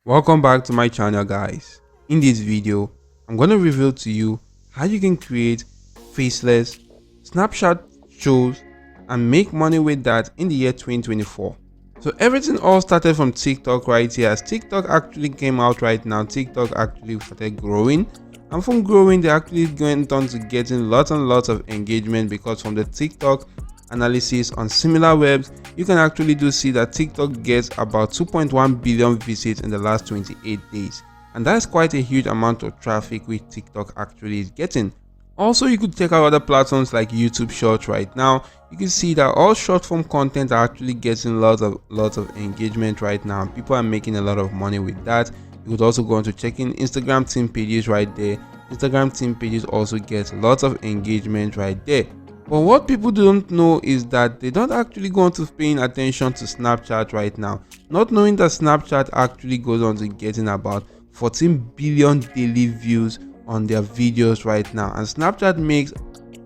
Welcome back to my channel, guys. In this video I'm going to reveal to you how you can create faceless snapshot shows and make money with that in the year 2024. So everything all started from TikTok right here. As TikTok actually came out right now, TikTok actually started growing, and from growing they actually went on to getting lots and lots of engagement, because from the TikTok analysis on SimilarWebs, you can actually see that TikTok gets about 2.1 billion visits in the last 28 days, and that's quite a huge amount of traffic which TikTok actually is getting. Also, you could check out other platforms like YouTube Shorts right now. You can see that all short form content are actually getting lots of engagement right now. People are making a lot of money with that. You could also go on to checking Instagram team pages right there. Instagram team pages also get lots of engagement right there. But what people don't know is that they don't actually go on to paying attention to Snapchat right now, not knowing that Snapchat actually goes on to getting about 14 billion daily views on their videos right now, and Snapchat makes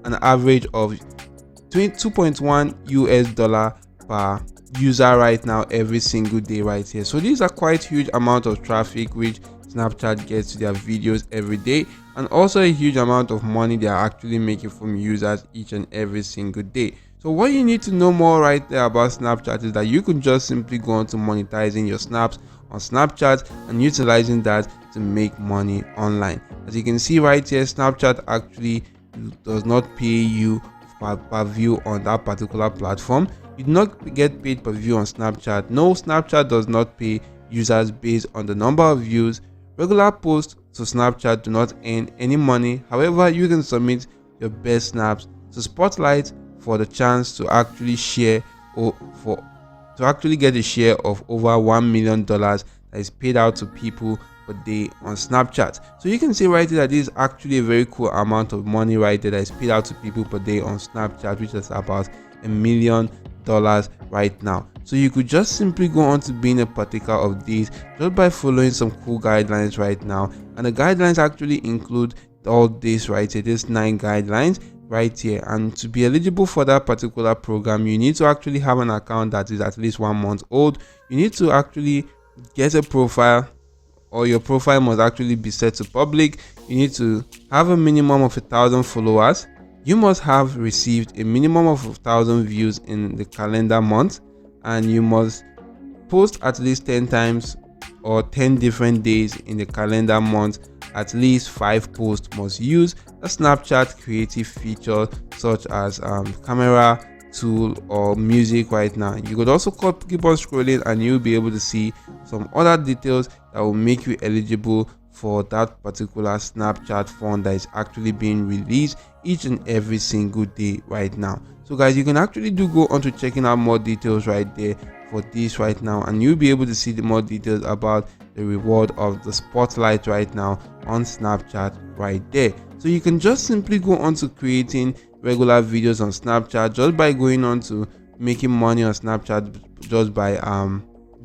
an average of 2.1 US dollar per user right now every single day right here. So these are quite huge amount of traffic which Snapchat gets to their videos every day, and also a huge amount of money they are actually making from users each and every single day. So what you need to know more right there about Snapchat is that you can just simply go on to monetizing your snaps on Snapchat and utilizing that to make money online. As you can see right here, Snapchat actually does not pay you per view on that particular platform. You do not get paid per view on Snapchat. No, Snapchat does not pay users based on the number of views. Regular posts to Snapchat do not earn any money. However, you can submit your best snaps to Spotlight for the chance to actually share to actually get a share of over $1 million that is paid out to people per day on Snapchat. So you can see right here that this is actually a very cool amount of money right there that is paid out to people per day on Snapchat, which is about $1 million right now. So you could just simply go on to being a partaker of these just by following some cool guidelines right now, and the guidelines actually include all this right here, these 9 guidelines right here. And to be eligible for that particular program, you need to actually have an account that is at least 1 month old. You need to actually get a profile, or your profile must actually be set to public. You need to have a minimum of 1,000 followers. You must have received a minimum of 1,000 views in the calendar month, and you must post at least 10 times or 10 different days in the calendar month. At least 5 posts must use a Snapchat creative feature such as camera tool or music right now. You could also keep on scrolling and you'll be able to see some other details that will make you eligible for that particular Snapchat fund that is actually being released each and every single day right now. So guys, you can actually go on to checking out more details right there for this right now, and you'll be able to see the more details about the reward of the Spotlight right now on Snapchat right there. So you can just simply go on to creating regular videos on Snapchat just by going on to making money on Snapchat just by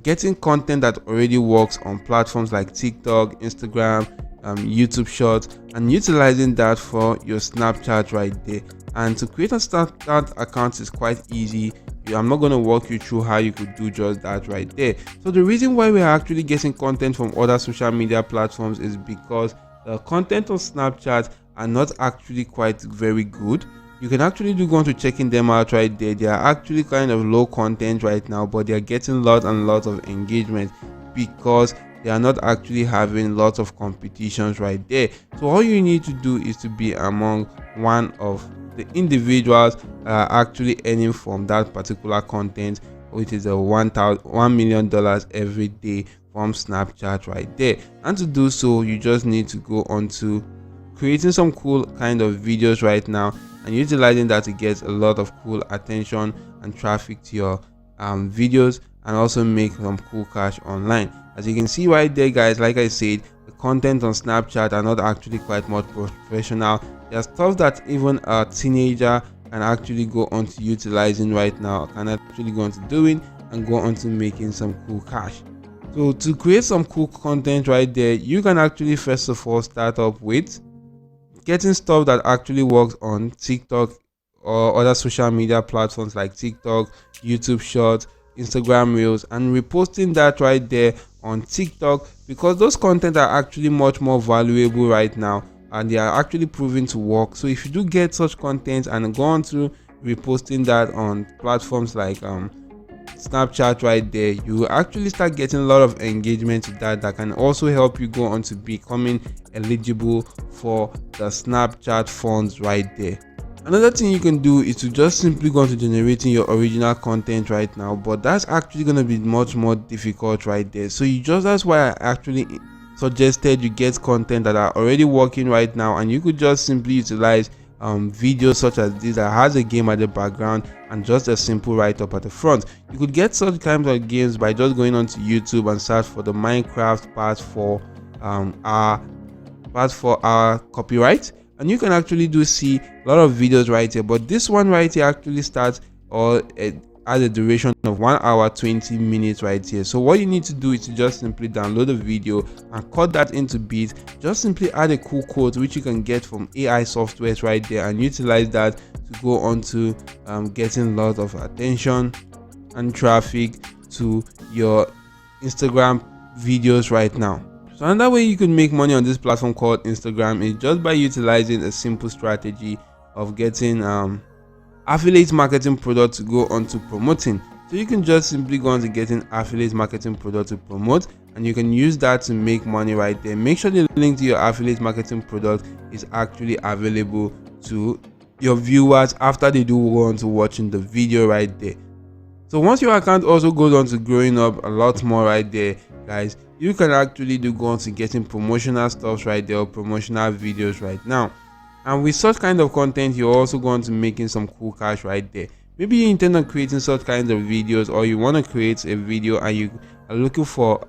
getting content that already works on platforms like TikTok, Instagram, YouTube Shorts, and utilizing that for your Snapchat right there. And to create a Snapchat account is quite easy. I'm not going to walk you through how you could do just that right there. So the reason why we are actually getting content from other social media platforms is because the content on Snapchat are not actually quite very good. You can actually go on to checking them out right there. They are actually kind of low content right now, but they are getting lots and lots of engagement because they are not actually having lots of competitions right there. So all you need to do is to be among one of the individuals actually earning from that particular content, which is a $1 million every day from Snapchat right there. And to do so, you just need to go on to creating some cool kind of videos right now and utilizing that to get a lot of cool attention and traffic to your videos, and also make some cool cash online. As you can see right there, guys, like I said, the content on Snapchat are not actually quite much professional. There's stuff that even a teenager can actually go on to utilizing right now, can actually go on to doing and go on to making some cool cash. So to create some cool content right there, you can actually first of all start up with getting stuff that actually works on TikTok or other social media platforms like TikTok, YouTube Shorts, Instagram Reels, and reposting that right there on TikTok, because those content are actually much more valuable right now and they are actually proving to work. So if you do get such content and go on to reposting that on platforms like Snapchat right there, you will actually start getting a lot of engagement with that can also help you go on to becoming eligible for the Snapchat funds right there. Another thing you can do is to just simply go on to generating your original content right now, but that's actually going to be much more difficult right there. So that's why I actually suggested you get content that are already working right now, and you could just simply utilize videos such as this that has a game at the background and just a simple write-up at the front. You could get such kinds of games by just going onto YouTube and search for the Minecraft part for our copyright, and you can actually see a lot of videos right here. But this one right here actually starts at a duration of 1 hour 20 minutes right here. So what you need to do is to just simply download a video and cut that into bits. Just simply add a cool quote which you can get from AI softwares right there and utilize that to go on to getting lots of attention and traffic to your Instagram videos right now. So another way you can make money on this platform called Instagram is just by utilizing a simple strategy of getting affiliate marketing product to go on to promoting. So you can just simply go on to getting affiliate marketing product to promote, and you can use that to make money right there. Make sure the link to your affiliate marketing product is actually available to your viewers after they do go on to watching the video right there. So once your account also goes on to growing up a lot more right there, guys, you can actually go on to getting promotional stuff right there, or promotional videos right now. And with such kind of content, you're also going to making some cool cash right there. Maybe you intend on creating such kinds of videos, or you want to create a video and you are looking for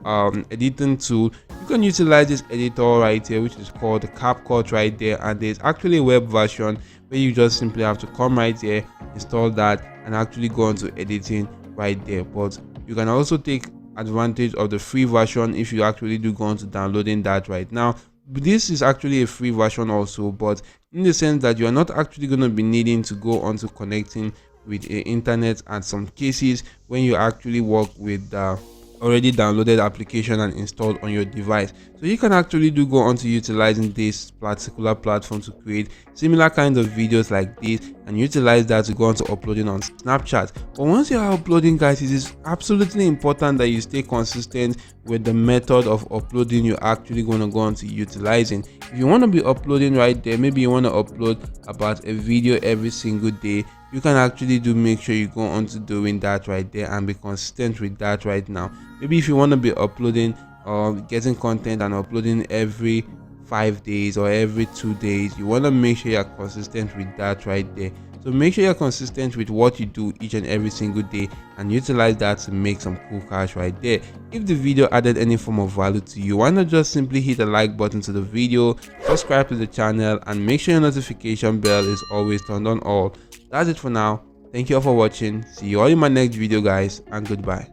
editing tool. You can utilize this editor right here, which is called the CapCut right there, and there's actually a web version where you just simply have to come right here, install that, and actually go on to editing right there. But you can also take advantage of the free version if you actually do go on to downloading that right now. This is actually a free version also, but in the sense that you are not actually going to be needing to go on to connecting with the internet at some cases when you actually work with the already downloaded application and installed on your device. So you can actually go on to utilizing this particular platform to create similar kinds of videos like this, and utilize that to go on to uploading on Snapchat. But once you are uploading, guys, it is absolutely important that you stay consistent with the method of uploading you're actually going to go on to utilizing. If you want to be uploading right there, maybe you want to upload about a video every single day, you can actually make sure you go on to doing that right there and be consistent with that right now. Maybe if you want to be uploading or getting content and uploading every 5 days or every 2 days, you want to make sure you're consistent with that right there. So make sure you're consistent with what you do each and every single day, and utilize that to make some cool cash right there. If the video added any form of value to you, why not just simply hit the like button to the video, subscribe to the channel, and make sure your notification bell is always turned on all. That's it for now. Thank you all for watching. See you all in my next video, guys, and goodbye.